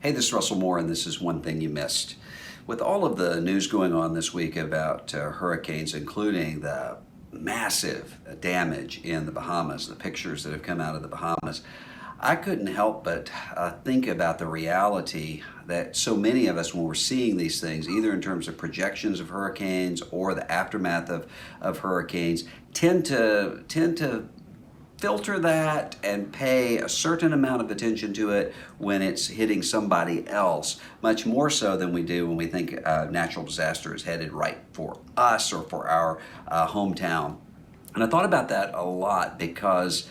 Hey, this is Russell Moore, and this is One Thing You Missed. With all of the news going on this week about hurricanes, including the massive damage in the Bahamas, the pictures that have come out of the Bahamas, I couldn't help but think about the reality that so many of us, when we're seeing these things, either in terms of projections of hurricanes or the aftermath of hurricanes, tend to filter that and pay a certain amount of attention to it when it's hitting somebody else, much more so than we do when we think natural disaster is headed right for us or for our hometown. And I thought about that a lot because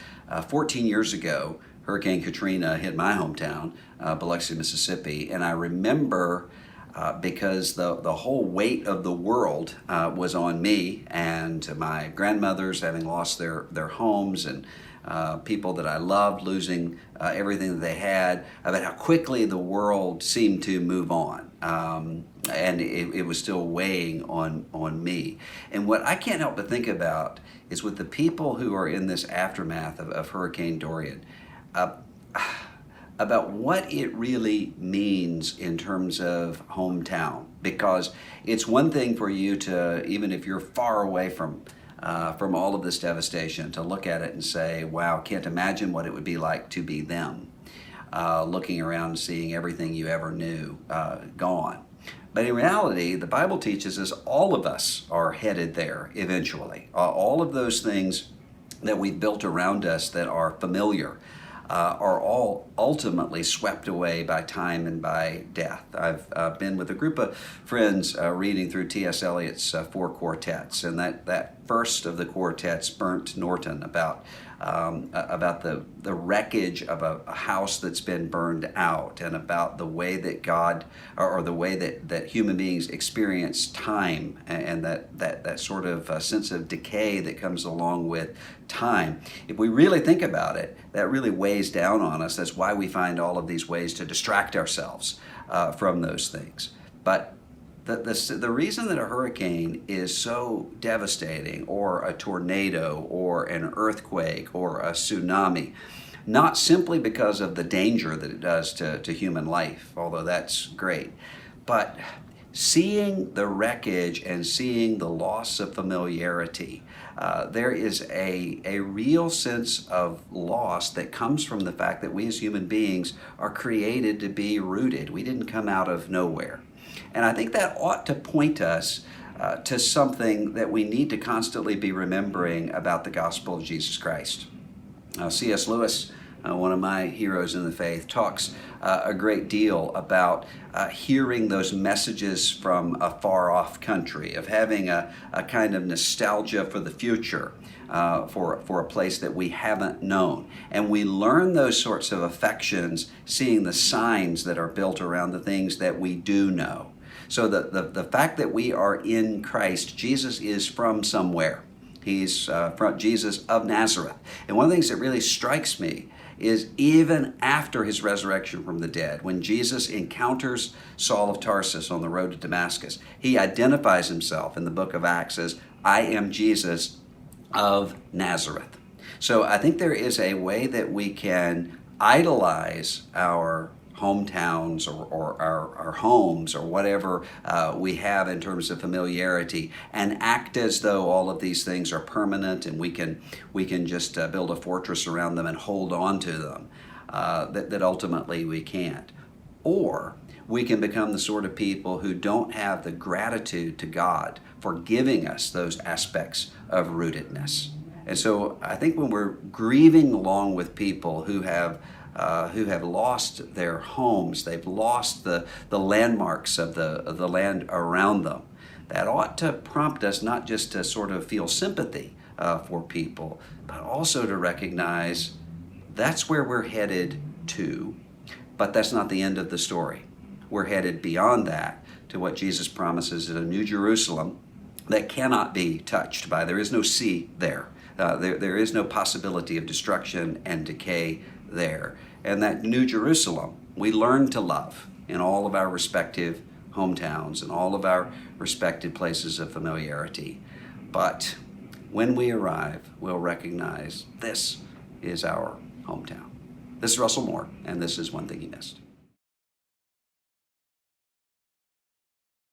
14 years ago, Hurricane Katrina hit my hometown, Biloxi, Mississippi, and I remember because the whole weight of the world was on me and my grandmothers having lost their homes, and people that I loved losing everything that they had, about how quickly the world seemed to move on. And it was still weighing on me. And what I can't help but think about is with the people who are in this aftermath of Hurricane Dorian, about what it really means in terms of hometown. Because it's one thing for you to, even if you're far away from all of this devastation, to look at it and say, wow, can't imagine what it would be like to be them. Looking around and seeing everything you ever knew gone. But in reality, the Bible teaches us all of us are headed there eventually. All of those things that we've built around us that are familiar are all ultimately swept away by time and by death. I've been with a group of friends reading through T.S. Eliot's 4 quartets, and that first of the quartets, Burnt Norton, about the wreckage of a house that's been burned out, and about the way that God, or the way that human beings experience time, and that sort of sense of decay that comes along with time. If we really think about it, that really weighs down on us. That's why we find all of these ways to distract ourselves from those things. But the reason that a hurricane is so devastating, or a tornado, or an earthquake, or a tsunami, not simply because of the danger that it does to human life, although that's great, but seeing the wreckage and seeing the loss of familiarity, there is a real sense of loss that comes from the fact that we as human beings are created to be rooted. We didn't come out of nowhere. And I think that ought to point us to something that we need to constantly be remembering about the gospel of Jesus Christ. C.S. Lewis, one of my heroes in the faith, talks a great deal about hearing those messages from a far-off country, of having a kind of nostalgia for the future, for a place that we haven't known. And we learn those sorts of affections seeing the signs that are built around the things that we do know. So the fact that we are in Christ, Jesus is from somewhere. He's from Jesus of Nazareth. And one of the things that really strikes me is even after his resurrection from the dead, when Jesus encounters Saul of Tarsus on the road to Damascus, he identifies himself in the book of Acts as, I am Jesus of Nazareth. So I think there is a way that we can idolize our hometowns or our homes, or whatever we have in terms of familiarity, and act as though all of these things are permanent and we can just build a fortress around them and hold on to them, that ultimately we can't. Or we can become the sort of people who don't have the gratitude to God for giving us those aspects of rootedness. And so I think when we're grieving along with people who have lost their homes, they've lost the landmarks of the land around them, that ought to prompt us not just to sort of feel sympathy for people, but also to recognize that's where we're headed to. But that's not the end of the story. We're headed beyond that to what Jesus promises in a New Jerusalem that cannot be touched by. There is no sea there. There is no possibility of destruction and decay there. And that New Jerusalem we learn to love in all of our respective hometowns and all of our respected places of familiarity. But when we arrive, we'll recognize this is our hometown. This is Russell Moore, and this is One Thing You Missed.